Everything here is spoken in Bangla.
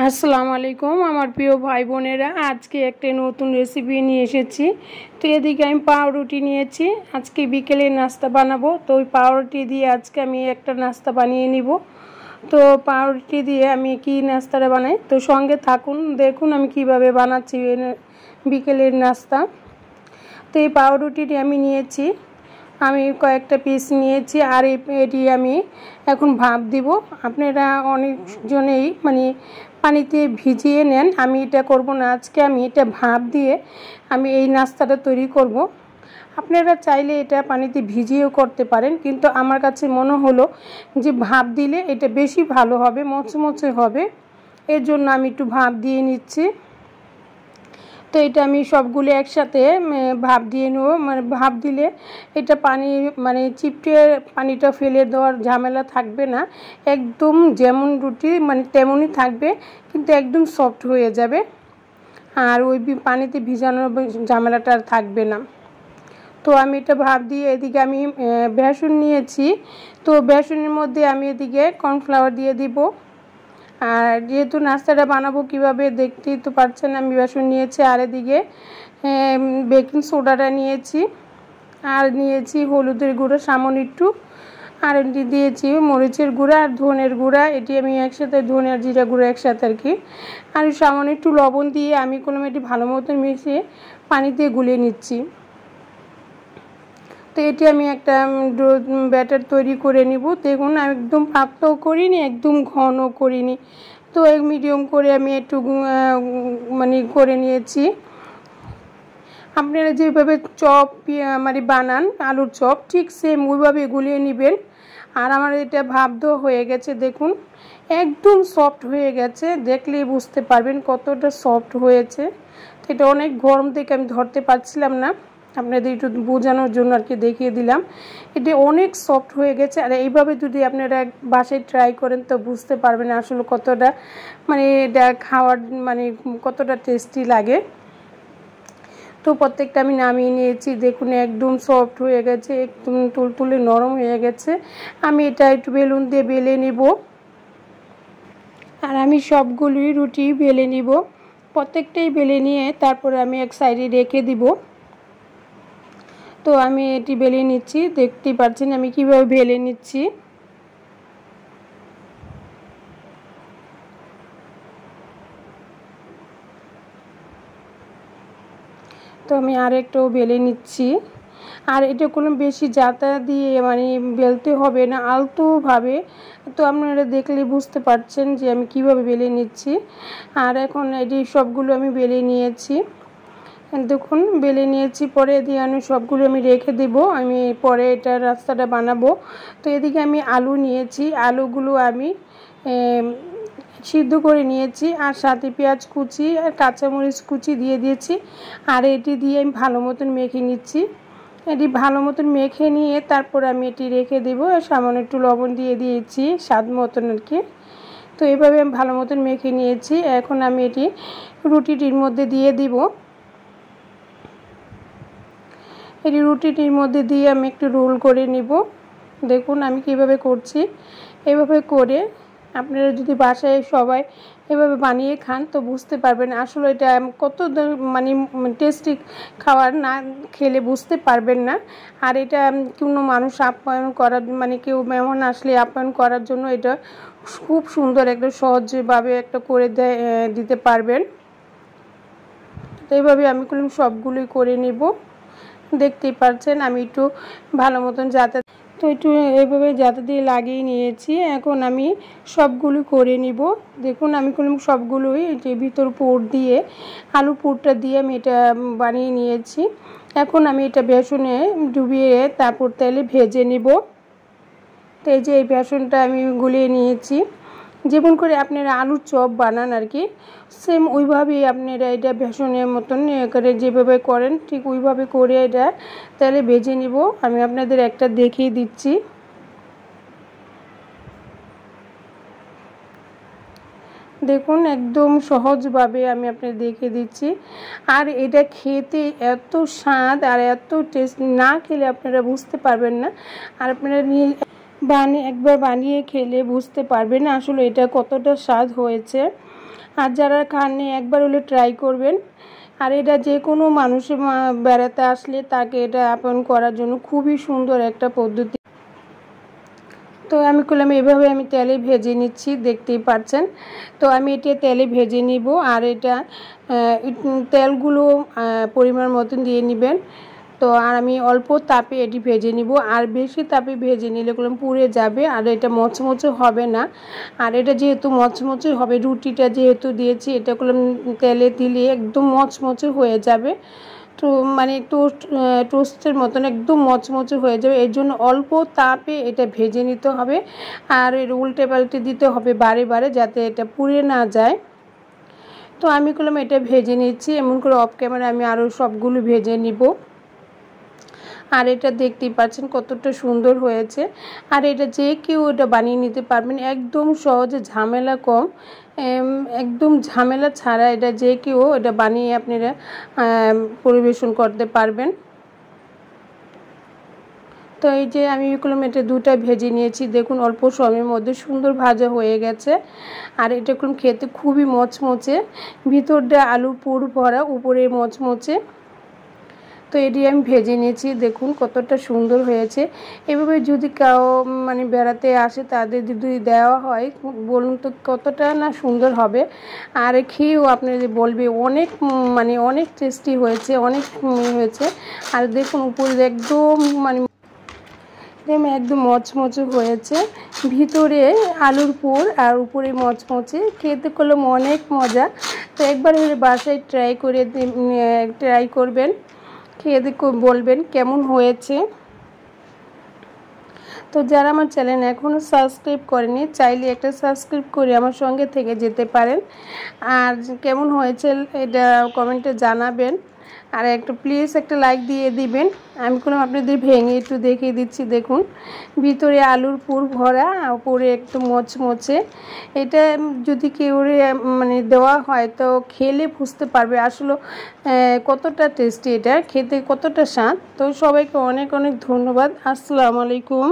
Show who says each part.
Speaker 1: আসসালামু আলাইকুম আমার প্রিয় ভাই বোনেরা, আজকে একটা নতুন রেসিপি নিয়ে এসেছি। তো এদিকে আমি পাউরুটি নিয়েছি, আজকে বিকেলে নাস্তা বানাবো। তো ওই পাউরুটি দিয়ে আজকে আমি একটা নাস্তা বানিয়ে নিব। তো পাউরুটি দিয়ে আমি কি নাস্তাটা বানাই, তো সঙ্গে থাকুন, দেখুন আমি কিভাবে বানাচ্ছি বিকেলের নাস্তা। তো এই পাউরুটিটি আমি নিয়েছি, আমি কয়েকটা পিস নিয়েছি, আর এটি আমি এখন ভাপ দিব। আপনারা অনেকজনেই পানিতে ভিজিয়ে নেন, আমি এটা করব না। আজকে আমি এটা ভাপ দিয়ে আমি এই নাস্তাটা তৈরি করব। আপনারা চাইলে এটা পানিতে ভিজিয়েও করতে পারেন, কিন্তু আমার কাছে মনে হলো যে ভাপ দিলে এটা বেশি ভালো হবে, মচমচে হবে। এর জন্য আমি একটু ভাপ দিয়ে নিচ্ছি। তো এটা আমি সবগুলো একসাথে ভাপ দিয়ে নেব। ভাপ দিলে এটা পানি চিপটে পানিটা ফেলে দেওয়ার ঝামেলা থাকবে না। একদম যেমন রুটি তেমনই থাকবে, কিন্তু একদম সফট হয়ে যাবে, আর ওই পানিতে ভিজানোর ঝামেলাটা আর থাকবে না। তো আমি এটা ভাপ দিয়ে এদিকে আমি বেসন নিয়েছি। তো বেসনের মধ্যে আমি এদিকে কর্নফ্লাওয়ার দিয়ে দিব। আর যেহেতু নাস্তাটা বানাবো কিভাবে দেখতেই তো পাচ্ছেন, আমি বেসন নিয়েছি, আর এদিকে বেকিং সোডাটা নিয়েছি, আর নিয়েছি হলুদের গুঁড়ো সামান্য একটু, আর এটি দিয়েছি মরিচের গুঁড়া আর ধনের গুঁড়া। এটি আমি একসাথে, ধনে আর জিরা গুঁড়ো একসাথে আর কি। আর সামান্য একটু লবণ দিয়ে আমি এটি ভালো মতো মিশিয়ে পানিতে গুলিয়ে নিচ্ছি। তো এটি আমি একটা ব্যাটার তৈরি করে নিব। দেখুন একদম পাতলাও করিনি, একদম ঘন করিনি, তো মিডিয়াম করে আমি একটু করে নিয়েছি। আপনারা যেভাবে চপ বানান আলুর চপ, ঠিক সেম ওইভাবে গুলিয়ে নেবেন। আর আমার এটা ভাপ দেওয়া হয়ে গেছে, দেখুন একদম সফট হয়ে গেছে, দেখলেই বুঝতে পারবেন কতটা সফট হয়েছে। তো এটা অনেক গরম থেকে আমি ধরতে পারছিলাম না, আপনাদের একটু বোঝানোর জন্য আর কি দেখিয়ে দিলাম। এটা অনেক সফট হয়ে গেছে, আর এইভাবে যদি আপনারা বাসায় ট্রাই করেন তো বুঝতে পারবেন আসলে কতটা এটা খাওয়ার কতটা টেস্টি লাগে। তো প্রত্যেকটা আমি নামিয়ে নিয়েছি, দেখুন একদম সফট হয়ে গেছে, একদম তুলতুলে নরম হয়ে গেছে। আমি এটা একটু বেলুন দিয়ে বেলে নিব, আর আমি সবগুলোই রুটি বেলে নিব। প্রত্যেকটাই বেলে নিয়ে তারপরে আমি এক সাইডে রেখে দিব। তো আমি এটি বেলে নিচ্ছি, দেখতেই পাচ্ছেন আমি কিভাবে বেলে নিচ্ছি। তো আমি আরেকটাও বেলে নিচ্ছি। আর এটা কোনো বেশি জাতা দিয়ে বেলতে হবে না, আলতোভাবে। তো আপনারা দেখলে বুঝতে পারছেন যে আমি কিভাবে বেলে নিচ্ছি। আর এখন এটি সবগুলো আমি বেলে নিয়েছি, দেখুন বেলে নিয়েছি। পরে দিয়ে আমি সবগুলো আমি রেখে দেব, আমি পরে এটা রাস্তাটা বানাবো। তো এদিকে আমি আলু নিয়েছি, আলুগুলো আমি সিদ্ধ করে নিয়েছি, আর সাথে পেঁয়াজ কুচি আর কাঁচামরিচ কুচি দিয়ে দিয়েছি। আর এটি দিয়ে আমি ভালো মতন মেখে নিচ্ছি। এটি ভালো মতন মেখে নিয়ে তারপর আমি এটি রেখে দেবো, সামান্য একটু লবণ দিয়ে দিয়েছি স্বাদ মতন আর কি। তো এভাবে আমি ভালো মতন মেখে নিয়েছি। এখন আমি এটি রুটিটির মধ্যে দিয়ে দিব। এটি রুটিটির মধ্যে দিয়ে আমি একটু রোল করে নিব। দেখুন আমি কিভাবে করছি। এভাবে করে আপনারা যদি বাসায় সবাই এভাবে বানিয়ে খান তো বুঝতে পারবেন আসলে এটা কত টেস্টি খাবার, না খেলে বুঝতে পারবেন না। আর এটা কোনো মানুষ আপ্যায়ন করার কেউ মেহমান আসলে আপ্যায়ন করার জন্য এটা খুব সুন্দর একটা সহজভাবে একটা করে দিতে পারবেন। তো এইভাবে আমি সবগুলোই করে নিব। দেখতেই পাচ্ছেন আমি একটু ভালো মতন তো একটু এইভাবে জাতা দিয়ে লাগিয়ে নিয়েছি। এখন আমি সবগুলো করে নিব। দেখুন আমি সবগুলোই যে ভিতর পুর দিয়ে আলু পুরটা দিয়ে আমি এটা বানিয়ে নিয়েছি। এখন আমি এটা বেসনে ডুবিয়ে তারপর তেলে ভেজে নিব। তো এই যে এই বেসনটা আমি গুলিয়ে নিয়েছি, যেমন করে আপনারা আলুর চপ বানান আর কি, সেম ওইভাবেই আপনারা এটা বেসনের মতন করে যেভাবে করেন ঠিক ওইভাবে করে এটা তাহলে ভেজে নিব। আমি আপনাদের একটা দেখিয়ে দিচ্ছি। দেখুন একদম সহজভাবে আমি আপনাদের দেখিয়ে দিচ্ছি। আর এটা খেতে এত স্বাদ আর এত টেস্ট, না খেলে আপনারা বুঝতে পারবেন না। আর আপনারা একবার বানিয়ে খেলে বুঝতে পারবেন আসলে এটা কতটা স্বাদ হয়েছে। আর যারা খাননি একবার হলে ট্রাই করবেন। আর এটা যে কোনো মানুষের বেড়াতে আসলে তাকে এটা আপ্যায়ন করার জন্য খুবই সুন্দর একটা পদ্ধতি। তো আমি করলাম এভাবে আমি তেলে ভেজে নিচ্ছি, দেখতেই পাচ্ছেন। তো আমি এটা তেলে ভেজে নিব। আর এটা তেলগুলো পরিমাণ মতন দিয়ে নেবেন। তো আর আমি অল্প তাপে এটি ভেজে নিব। আর বেশি তাপে ভেজে নিলে করলাম পুড়ে যাবে আর এটা মচমচে হবে না। আর এটা যেহেতু মচমচে হবে, রুটিটা যেহেতু দিয়েছি এটা করলাম তেলে দিলে একদম মচমচে হয়ে যাবে। তো মানে টোস্টের মতন একদম মচমচে হয়ে যাবে। এর জন্য অল্প তাপে এটা ভেজে নিতে হবে। আর এর উল্টে পাল্টে দিতে হবে বারে বারে, যাতে এটা পুড়ে না যায়। তো আমি করলাম এটা ভেজে নিচ্ছি, এমন করে অফ ক্যামেরা আমি আরও সবগুলো ভেজে নিব। আর এটা দেখতেই পাচ্ছেন কতটা সুন্দর হয়েছে। আর এটা যে কেউ এটা বানিয়ে নিতে পারবেন, একদম সহজে, ঝামেলা কম, একদম ঝামেলা ছাড়া এটা যে কেউ এটা বানিয়ে আপনারা পরিবেশন করতে পারবেন। তো এই যে আমি এগুলো এটা দুটা ভেজে নিয়েছি, দেখুন অল্প সময়ের মধ্যে সুন্দর ভাজা হয়ে গেছে। আর এটা খেতে খুবই মচমচে, ভিতরটা আলু পুর ভরা, উপরে মচমচে। তো এটি আমি ভেজে নিয়েছি, দেখুন কতটা সুন্দর হয়েছে। এভাবে যদি কেউ মানে বেড়াতে আসে তাদের যদি দেওয়া হয়, বলুন তো কতটা না সুন্দর হবে। আর খেয়েও আপনাদের বলবে অনেক মানে অনেক টেস্টি হয়েছে, অনেক হয়েছে। আর দেখুন উপরে একদম মানে একদম মচমচে হয়েছে, ভিতরে আলুর পুর আর উপরে মচমচে, খেতে করলাম অনেক মজা। তো একবার হলে বাসায় ট্রাই করবেন, খেয়ে বলবেন কেমন হয়েছে। তো যারা আমার চ্যানেল এখনও সাবস্ক্রাইব করেনি, চাইলে একটা সাবস্ক্রাইব করে আমার সঙ্গে থেকে যেতে পারেন। আর কেমন হয়েছে এটা কমেন্টে জানাবেন। আর প্লিজ একটা লাইক দিয়ে দিবেন। আমি কোনো আপনাদের ভেঙে একটু দেখিয়ে দিচ্ছি, দেখুন ভিতরে আলুর পুর ভরা, উপরে একটু মচমচে। এটা যদি কেউ মানে দেওয়া হয় তো খেলে বুঝতে পারবে আসলে কতটা টেস্টি, এটা খেতে কতটা স্বাদ। তো সবাইকে অনেক অনেক ধন্যবাদ। আসসালামু আলাইকুম।